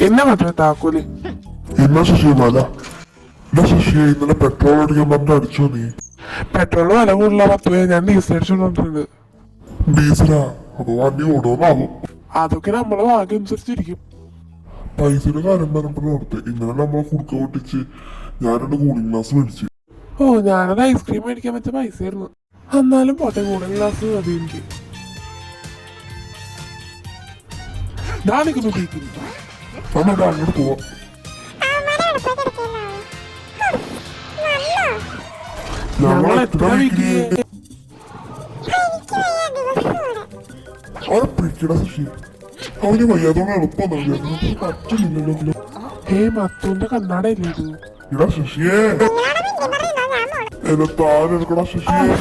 എന്നാ മറ്റേ താക്കോല് എന്നാ ശശി മല എന്നാ ശശി ഇന്നലെ പെട്രോൾ അടിക്കാൻ പറഞ്ഞിട്ട് അടിച്ചോ നീ? പെട്രോള് വില കൂടുതല പത്തുവേ. ഞാൻ ഡീസൽ അടിച്ചോണ്ടിട്ടുണ്ട്. ഡീസലാ അതോ വണ്ടി ഓടോന്നാവും. അതൊക്കെ നമ്മളെ ഭാഗ്യം അനുസരിച്ചിരിക്കും. പൈസയുടെ കാര്യം പറഞ്ഞപ്പോൾ ഓർത്ത് ഇന്നലെ നമ്മളെ കുടുക്ക പൊട്ടിച്ച് ഞാനൊരു കൂളിംഗ് ഗ്ലാസ് മേടിച്ചു. ഓ, ഞാനത് ഐസ്ക്രീം മേടിക്കാൻ വെച്ച പൈസ ആയിരുന്നു. എന്നാലും പോട്ടെ, കൂളിംഗ് ഗ്ലാസ് മതി എനിക്ക്. ഞാനിക്കുന്നു ബീക്കിന് നമുക്ക് അങ്ങോട്ട് പോവാം. ഞങ്ങൾ എത്ര വീക്കിലേ അവിടെ പിടിക്കട ശശി. അവന് വയ്യാതോടെ എളുപ്പമൊന്നും പറ്റില്ലല്ലോ. ഹേ, മത്തൂന്റെ കണ്ണാടല്ലേ ഇത്? ഇടാ ശശിയേ, എന്നെ താഴെ എടുക്കടാ ശശിയെ.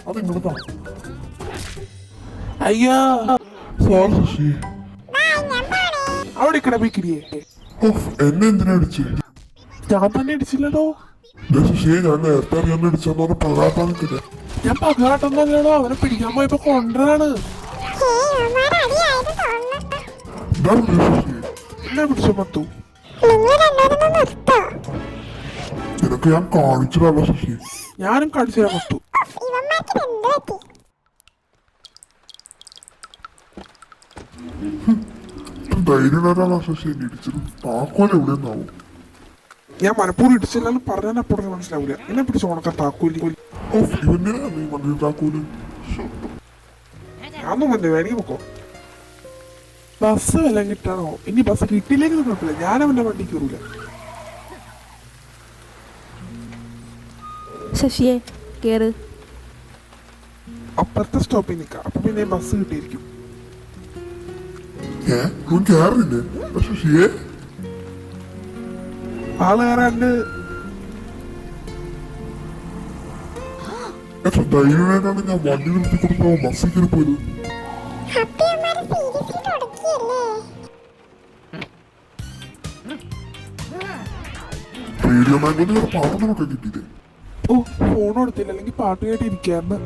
അതിങ്ങോട്ടാ. അയ്യോ, സോറി ശശി. അവിടെ ഇക്കട ബീക്കിരിയെ. എന്നെ എന്തിനാ അടിച്ചേ? ഞാൻ തന്നെ അടിച്ചില്ലടോ. ശശിയെ ഞാൻ നേരത്തെ അറിയാൻ അടിച്ചെന്ന് പറഞ്ഞ പകാട്ടാ നിൽക്കില്ലേ? ഞാൻ പകാട്ടൊന്നല്ലടോ, അവനെ പിടിക്കാൻ പോയപ്പോ കൊണ്ടാണ്. എന്നെ പിടിച്ച മത്തു. നിനക്ക് ഞാൻ കാണിച്ചതല്ല ശശി. ഞാനും കാണിച്ചു തരാൻ മത്തു. ധൈര്യമുള്ളവരാണ് ശശി എന്നെ ഇടിച്ചത്. താക്കോൽ എവിടെയെന്നാവും. ഞാൻ മനപ്പൂർവ്വം ഇടിച്ചില്ലാന്ന് പറഞ്ഞാൽ അപ്പോഴൊക്കെ മനസ്സിലാവില്ല. എന്നെ പിടിച്ച് ഉണക്ക താക്കോലി. ഇവന്റെ നീ മണ്ണിൽ താക്കോല്. ഞാനൊന്നും വന്നേ, വേണമെങ്കിൽ പൊക്കോ. ബസ് വല്ലതും കിട്ടണോ? ഇനി ബസ് കിട്ടിയില്ലെങ്കിൽ കുഴപ്പമില്ല, ഞാൻ അവന്റെ വണ്ടി കയറൂല. ശശിയെ കേറ്. അപ്പുറത്തെ സ്റ്റോപ്പിൽ നിൽക്കാം, അപ്പൊ പിന്നെ ബസ് കിട്ടിയിരിക്കും. കേറില്ലേ ശശിയെ? ആള് കയറാണ്ട്. ധൈര്യമായിട്ടാണ് ഞാൻ വണ്ടി നിർത്തി കൊടുത്തോ ബസ്സിൽ കയറി പോയത്. റേഡിയോ മാംഗോന് പാട്ട് നമുക്ക് കിട്ടിയില്ലേ? ഓ, ഫോൺ കൊടുത്തില്ല, അല്ലെങ്കിൽ പാട്ട് കേട്ട് ഇരിക്കാന്ന്.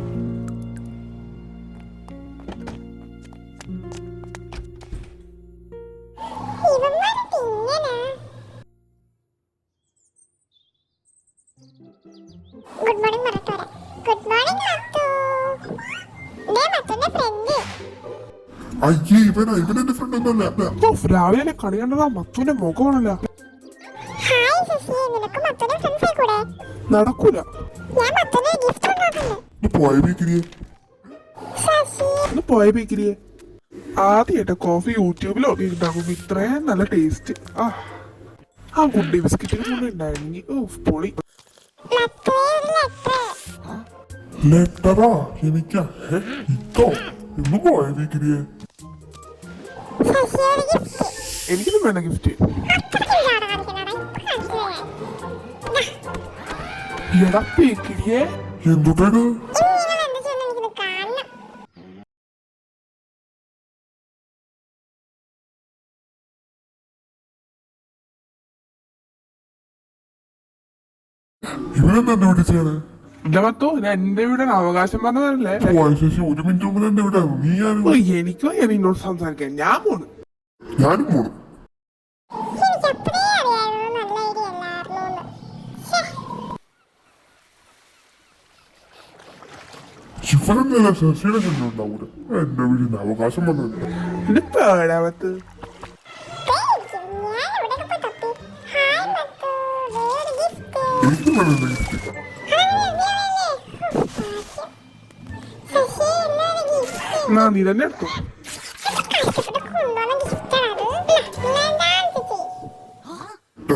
ഗുഡ് മോർണിംഗ് മറട്ടോര. Good morning Mathu. ദേ മത്തുന്റെ ഫ്രണ്ട്. അയ്യേ ഇവനെന്റെ ഫ്രണ്ട് ഒന്നല്ല. രാവിലെ കളി കണ്ടതാ മത്തുവിന്റെ മുഖമാണല്ലോ. ഹായ് ശശി, നിനക്ക് മത്തുനെ ഫ്രണ്ട്സ് ആയിക്കൂടെ? നടക്കൂല. ഞാൻ മത്തുനെ ഗിഫ്റ്റ് ഉണ്ടാക്കുന്നുണ്ട്. പോയ വീക്കിരിയെ ശശി ഒന്ന് പോയ ബേക്കറിയെ. ആദ്യമായിട്ട് കോഫി യൂട്യൂബിൽ നോക്കിയിട്ടുണ്ടാകും ഇത്രയും നല്ല ടേസ്റ്റ്. ആ ഗുഡ് ബിസ്ക്കറ്റുകൾ കൂടെ ഉണ്ടായിരുന്നെങ്കിൽ ഓ പൊളി. ലെറ്ററാ എനിക്കാ? ഇതോ എന്ന് പോയ വീക്കിരിയെ? എനിക്കൊന്നും വേണ്ട ഗിഫ്റ്റ്. എടാ ബേക്കറിയെ, എന്തുട്ടാണ്? ഇവരെന്താ എന്നെ വിളിച്ചാണ്? എന്റെ മത്തോ, എന്റെ വീടാൻ അവകാശം പറഞ്ഞതല്ലേ. ശശി ഒരു മിനിറ്റ് മുമ്പ് എന്നെ വിടാ. നീ ആരും എനിക്കോ ഞാൻ നിന്നോട് സംസാരിക്കാൻ. ഞാൻ പോണു. ഞാനും പോണു. ശിവനല്ല ശശിയുടെ ചെല്ലുണ്ടാവൂല. എന്റെ വീടിന് അവകാശം വന്നത് എന്റെ പേടാമത്ത്. എനിക്ക് വേണം ഗിഫ്റ്റ്. നീ തന്നെ എടുത്തു.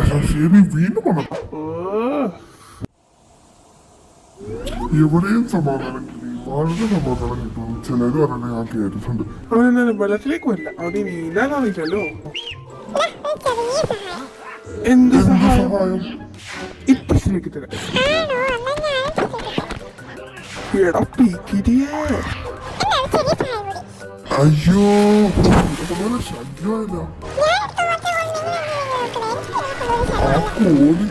ശശി നീ വീണ്ടും വന്നു. എവിടെയും സമാധാനം കിട്ടി, വളരെ സമാധാനം കിട്ടും. ചിലര് പറഞ്ഞ ഞാൻ കേട്ടിട്ടുണ്ട്. അവനെന്നാലും വെള്ളത്തിലേക്ക് വരില്ല, അവിടെ നീന്താനറിയില്ലല്ലോ. എന്ത് സഹായം? ഇപ്പൊ ശരിയാക്കി തരാം. എടാ പീക്കിരിയേ. അയ്യോ ശല്യമായില്ല. ആ കോഴി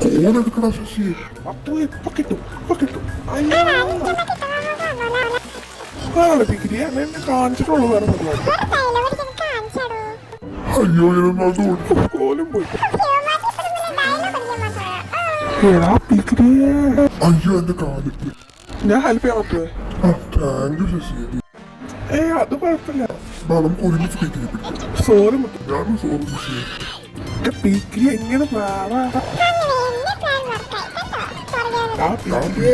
കോണെടുക്കടാ ശശി. അപ്പൊ ഇപ്പൊ കിട്ടും, ഇപ്പൊ കിട്ടും. പീക്കിരിയെ എന്നെ കാണിച്ചിട്ടുള്ളൂ വേറെ പരിപാടി. അയ്യോ ഇതൊന്നും കോലും പോയി ഇവന്മാർക്ക് എടാ പിക്കിരിയേ അയ്യോ എന്റെ കാല് ഞാൻ ഹെൽപ്പ് ചെയ്യാൻ പറ്റുമേ താങ്ക് യു ശശി അത് കുഴപ്പമില്ല നമുക്ക് ഒരുമിച്ച് പിക്കിനെ പിടിക്കാം സോറി മുത്തു ഞാനും സോറി ശശി പിക്കിരി എങ്ങനെ മാറാ അങ്ങനെ എന്റെ പ്ലാൻ വർക്കായി കേട്ടോ പുറകെ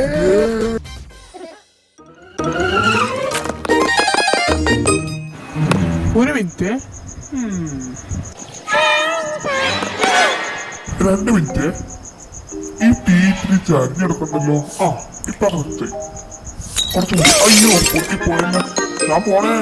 ഒരു മിനിറ്റ് 2 മിനിറ്റ് ഈ ടീച്ചിന് ചരിഞ്ഞെടുക്കണ്ടല്ലോ ഇപ്പൊ കുറച്ച് അയ്യോ പൊട്ടിപ്പോയെന്ന് ഞാൻ പോണേ